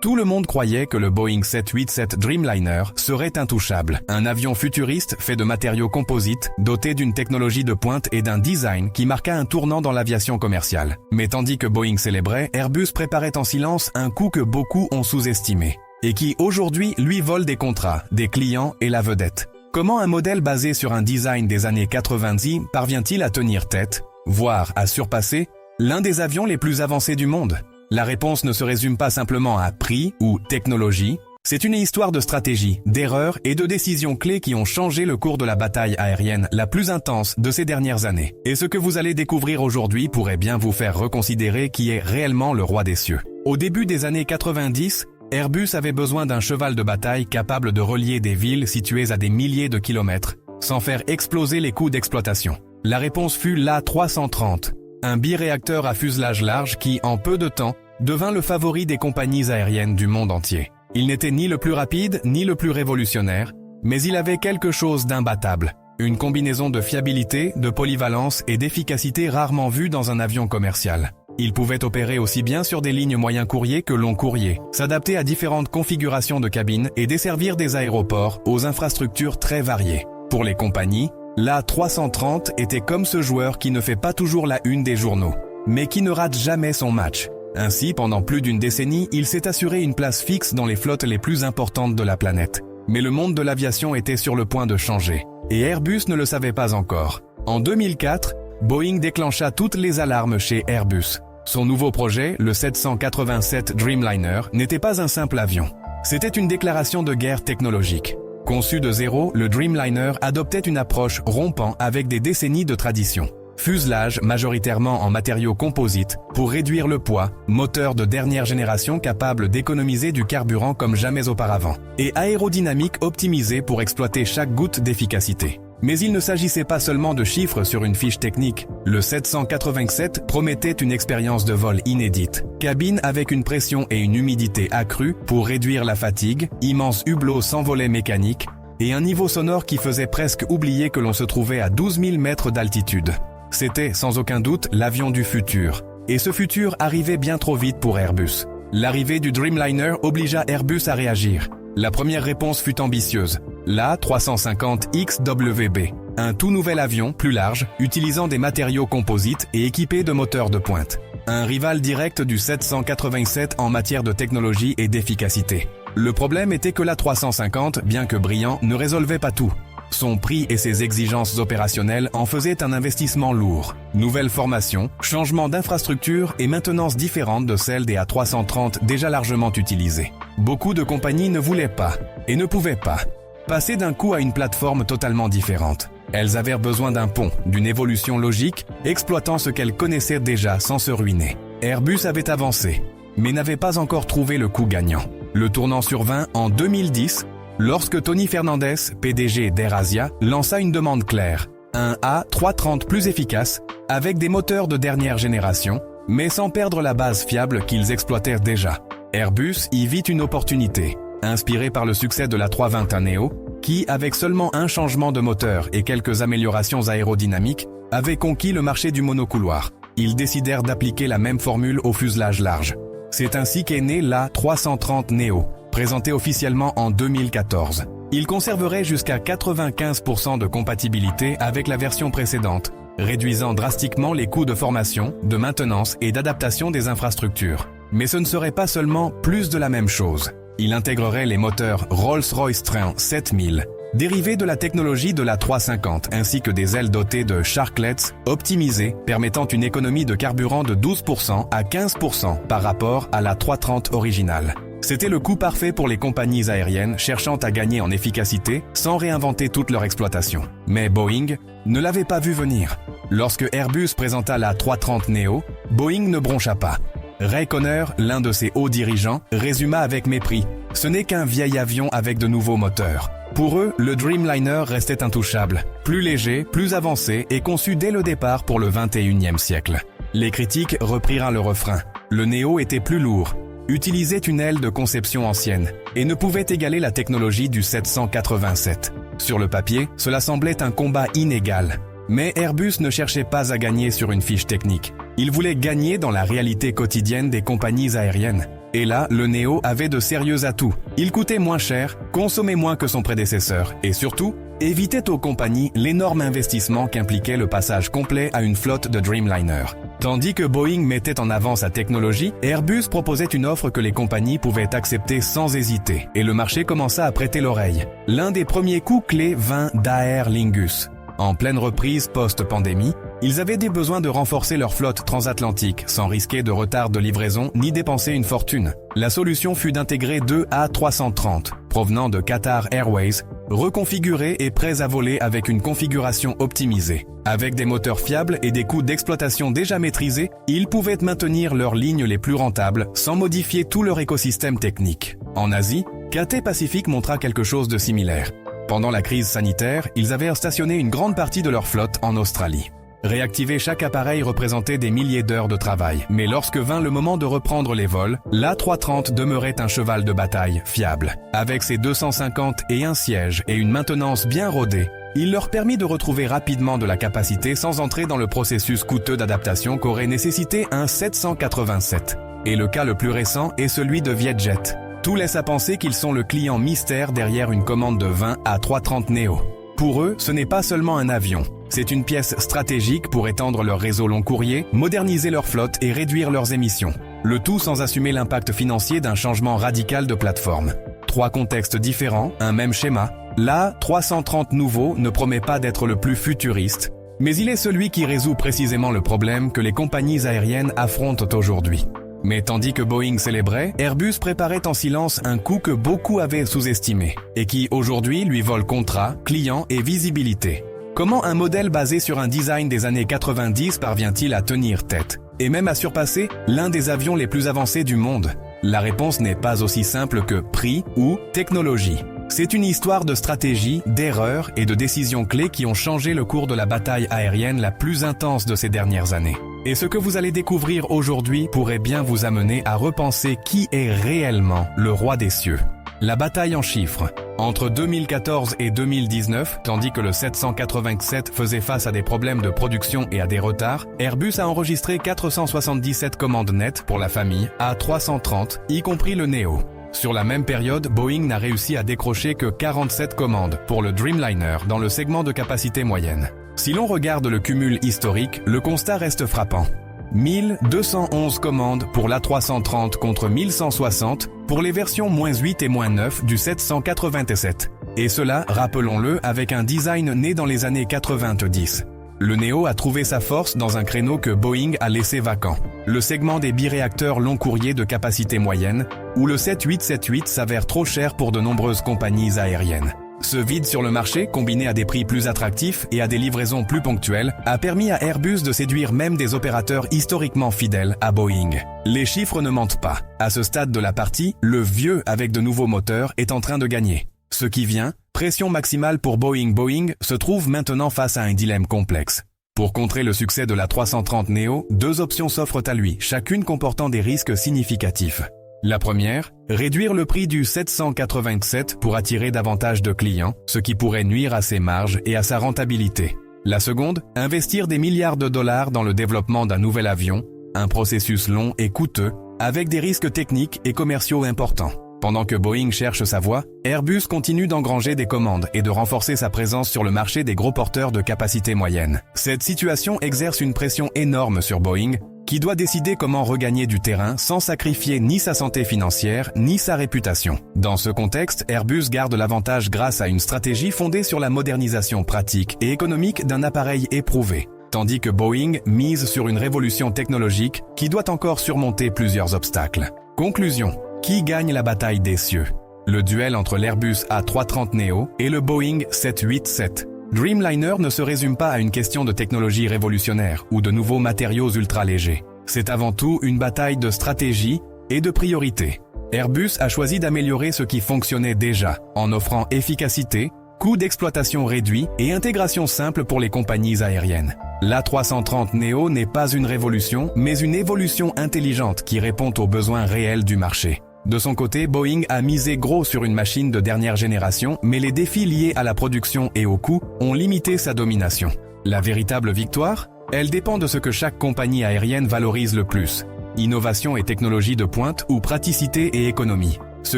Tout le monde croyait que le Boeing 787 Dreamliner serait intouchable, un avion futuriste fait de matériaux composites, doté d'une technologie de pointe et d'un design qui marqua un tournant dans l'aviation commerciale. Mais tandis que Boeing célébrait, Airbus préparait en silence un coup que beaucoup ont sous-estimé, et qui aujourd'hui lui vole des contrats, des clients et la vedette. Comment un modèle basé sur un design des années 90 parvient-il à tenir tête, voire à surpasser, l'un des avions les plus avancés du monde ? La réponse ne se résume pas simplement à prix ou technologie, c'est une histoire de stratégie, d'erreurs et de décisions clés qui ont changé le cours de la bataille aérienne la plus intense de ces dernières années. Et ce que vous allez découvrir aujourd'hui pourrait bien vous faire reconsidérer qui est réellement le roi des cieux. Au début des années 90, Airbus avait besoin d'un cheval de bataille capable de relier des villes situées à des milliers de kilomètres, sans faire exploser les coûts d'exploitation. La réponse fut l'A330. Un biréacteur à fuselage large qui, en peu de temps, devint le favori des compagnies aériennes du monde entier. Il n'était ni le plus rapide, ni le plus révolutionnaire, mais il avait quelque chose d'imbattable. Une combinaison de fiabilité, de polyvalence et d'efficacité rarement vue dans un avion commercial. Il pouvait opérer aussi bien sur des lignes moyen courrier que long courrier, s'adapter à différentes configurations de cabines et desservir des aéroports aux infrastructures très variées. Pour les compagnies, l'A330 était comme ce joueur qui ne fait pas toujours la une des journaux, mais qui ne rate jamais son match. Ainsi, pendant plus d'une décennie, il s'est assuré une place fixe dans les flottes les plus importantes de la planète. Mais le monde de l'aviation était sur le point de changer, et Airbus ne le savait pas encore. En 2004, Boeing déclencha toutes les alarmes chez Airbus. Son nouveau projet, le 787 Dreamliner, n'était pas un simple avion. C'était une déclaration de guerre technologique. Conçu de zéro, le Dreamliner adoptait une approche rompant avec des décennies de tradition. Fuselage majoritairement en matériaux composites pour réduire le poids, moteur de dernière génération capable d'économiser du carburant comme jamais auparavant, et aérodynamique optimisée pour exploiter chaque goutte d'efficacité. Mais il ne s'agissait pas seulement de chiffres sur une fiche technique. Le 787 promettait une expérience de vol inédite. Cabine avec une pression et une humidité accrues pour réduire la fatigue, immense hublot sans volet mécanique, et un niveau sonore qui faisait presque oublier que l'on se trouvait à 12 000 mètres d'altitude. C'était sans aucun doute l'avion du futur. Et ce futur arrivait bien trop vite pour Airbus. L'arrivée du Dreamliner obligea Airbus à réagir. La première réponse fut ambitieuse. L'A350XWB, un tout nouvel avion, plus large, utilisant des matériaux composites et équipé de moteurs de pointe. Un rival direct du 787 en matière de technologie et d'efficacité. Le problème était que l'A350, bien que brillant, ne résolvait pas tout. Son prix et ses exigences opérationnelles en faisaient un investissement lourd. Nouvelle formation, changement d'infrastructure et maintenance différente de celle des A330 déjà largement utilisées. Beaucoup de compagnies ne voulaient pas, et ne pouvaient pas, passer d'un coup à une plateforme totalement différente. Elles avaient besoin d'un pont, d'une évolution logique, exploitant ce qu'elles connaissaient déjà sans se ruiner. Airbus avait avancé, mais n'avait pas encore trouvé le coup gagnant. Le tournant survint en 2010, lorsque Tony Fernandez, PDG d'AirAsia, lança une demande claire. Un A330 plus efficace, avec des moteurs de dernière génération, mais sans perdre la base fiable qu'ils exploitèrent déjà. Airbus y vit une opportunité, inspiré par le succès de l'A321neo, qui, avec seulement un changement de moteur et quelques améliorations aérodynamiques, avait conquis le marché du monocouloir. Ils décidèrent d'appliquer la même formule au fuselage large. C'est ainsi qu'est né l'A330neo, présenté officiellement en 2014. Il conserverait jusqu'à 95% de compatibilité avec la version précédente, réduisant drastiquement les coûts de formation, de maintenance et d'adaptation des infrastructures. Mais ce ne serait pas seulement plus de la même chose. Il intégrerait les moteurs Rolls-Royce Trent 7000, dérivés de la technologie de l'A350, ainsi que des ailes dotées de Sharklets optimisées, permettant une économie de carburant de 12% à 15% par rapport à l'A330 originale. C'était le coup parfait pour les compagnies aériennes cherchant à gagner en efficacité sans réinventer toute leur exploitation. Mais Boeing ne l'avait pas vu venir. Lorsque Airbus présenta la A330neo, Boeing ne broncha pas. Ray Conner, l'un de ses hauts dirigeants, résuma avec mépris « Ce n'est qu'un vieil avion avec de nouveaux moteurs ». Pour eux, le Dreamliner restait intouchable, plus léger, plus avancé et conçu dès le départ pour le 21e siècle. Les critiques reprirent le refrain. Le Neo était plus lourd, utilisait une aile de conception ancienne et ne pouvait égaler la technologie du 787. Sur le papier, cela semblait un combat inégal. Mais Airbus ne cherchait pas à gagner sur une fiche technique. Il voulait gagner dans la réalité quotidienne des compagnies aériennes. Et là, le Neo avait de sérieux atouts. Il coûtait moins cher, consommait moins que son prédécesseur et surtout, évitait aux compagnies l'énorme investissement qu'impliquait le passage complet à une flotte de Dreamliner. Tandis que Boeing mettait en avant sa technologie, Airbus proposait une offre que les compagnies pouvaient accepter sans hésiter, et le marché commença à prêter l'oreille. L'un des premiers coups clés vint d'Aer Lingus. En pleine reprise post-pandémie, ils avaient des besoins de renforcer leur flotte transatlantique sans risquer de retard de livraison ni dépenser une fortune. La solution fut d'intégrer deux A330, provenant de Qatar Airways, reconfigurés et prêts à voler avec une configuration optimisée. Avec des moteurs fiables et des coûts d'exploitation déjà maîtrisés, ils pouvaient maintenir leurs lignes les plus rentables sans modifier tout leur écosystème technique. En Asie, Cathay Pacific montra quelque chose de similaire. Pendant la crise sanitaire, ils avaient stationné une grande partie de leur flotte en Australie. Réactiver chaque appareil représentait des milliers d'heures de travail, mais lorsque vint le moment de reprendre les vols, l'A330 demeurait un cheval de bataille fiable. Avec ses 250 et un siège et une maintenance bien rodée, il leur permit de retrouver rapidement de la capacité sans entrer dans le processus coûteux d'adaptation qu'aurait nécessité un 787. Et le cas le plus récent est celui de Vietjet. Tout laisse à penser qu'ils sont le client mystère derrière une commande de 20 A330 Neo. Pour eux, ce n'est pas seulement un avion. C'est une pièce stratégique pour étendre leur réseau long courrier, moderniser leur flotte et réduire leurs émissions. Le tout sans assumer l'impact financier d'un changement radical de plateforme. Trois contextes différents, un même schéma. L'A330 nouveau ne promet pas d'être le plus futuriste, mais il est celui qui résout précisément le problème que les compagnies aériennes affrontent aujourd'hui. Mais tandis que Boeing célébrait, Airbus préparait en silence un coup que beaucoup avaient sous-estimé et qui aujourd'hui lui vole contrats, clients et visibilité. Comment un modèle basé sur un design des années 90 parvient-il à tenir tête et même à surpasser l'un des avions les plus avancés du monde? La réponse n'est pas aussi simple que prix ou technologie. C'est une histoire de stratégie, d'erreurs et de décisions clés qui ont changé le cours de la bataille aérienne la plus intense de ces dernières années. Et ce que vous allez découvrir aujourd'hui pourrait bien vous amener à repenser qui est réellement le roi des cieux. La bataille en chiffres. Entre 2014 et 2019, tandis que le 787 faisait face à des problèmes de production et à des retards, Airbus a enregistré 477 commandes nettes pour la famille A330, y compris le Neo. Sur la même période, Boeing n'a réussi à décrocher que 47 commandes pour le Dreamliner dans le segment de capacité moyenne. Si l'on regarde le cumul historique, le constat reste frappant. 1211 commandes pour l'A330 contre 1160 pour les versions -8 et -9 du 787. Et cela, rappelons-le, avec un design né dans les années 90. Le Neo a trouvé sa force dans un créneau que Boeing a laissé vacant. Le segment des biréacteurs long courrier de capacité moyenne, où le 7878 s'avère trop cher pour de nombreuses compagnies aériennes. Ce vide sur le marché, combiné à des prix plus attractifs et à des livraisons plus ponctuelles, a permis à Airbus de séduire même des opérateurs historiquement fidèles à Boeing. Les chiffres ne mentent pas. À ce stade de la partie, le vieux avec de nouveaux moteurs est en train de gagner. Ce qui vient, pression maximale pour Boeing. Boeing se trouve maintenant face à un dilemme complexe. Pour contrer le succès de la 330 Neo, deux options s'offrent à lui, chacune comportant des risques significatifs. La première, réduire le prix du 787 pour attirer davantage de clients, ce qui pourrait nuire à ses marges et à sa rentabilité. La seconde, investir des milliards de dollars dans le développement d'un nouvel avion, un processus long et coûteux, avec des risques techniques et commerciaux importants. Pendant que Boeing cherche sa voie, Airbus continue d'engranger des commandes et de renforcer sa présence sur le marché des gros porteurs de capacité moyenne. Cette situation exerce une pression énorme sur Boeing, qui doit décider comment regagner du terrain sans sacrifier ni sa santé financière ni sa réputation. Dans ce contexte, Airbus garde l'avantage grâce à une stratégie fondée sur la modernisation pratique et économique d'un appareil éprouvé, tandis que Boeing mise sur une révolution technologique qui doit encore surmonter plusieurs obstacles. Conclusion. Qui gagne la bataille des cieux? Le duel entre l'Airbus A330 Neo et le Boeing 787. Dreamliner ne se résume pas à une question de technologie révolutionnaire ou de nouveaux matériaux ultra légers. C'est avant tout une bataille de stratégie et de priorité. Airbus a choisi d'améliorer ce qui fonctionnait déjà, en offrant efficacité, coût d'exploitation réduit et intégration simple pour les compagnies aériennes. L'A330 Neo n'est pas une révolution, mais une évolution intelligente qui répond aux besoins réels du marché. De son côté, Boeing a misé gros sur une machine de dernière génération, mais les défis liés à la production et au coût ont limité sa domination. La véritable victoire? Elle dépend de ce que chaque compagnie aérienne valorise le plus. Innovation et technologie de pointe ou praticité et économie. Ce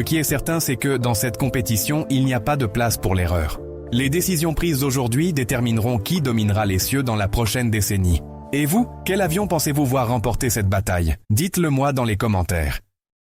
qui est certain, c'est que dans cette compétition, il n'y a pas de place pour l'erreur. Les décisions prises aujourd'hui détermineront qui dominera les cieux dans la prochaine décennie. Et vous, quel avion pensez-vous voir remporter cette bataille? Dites-le moi dans les commentaires.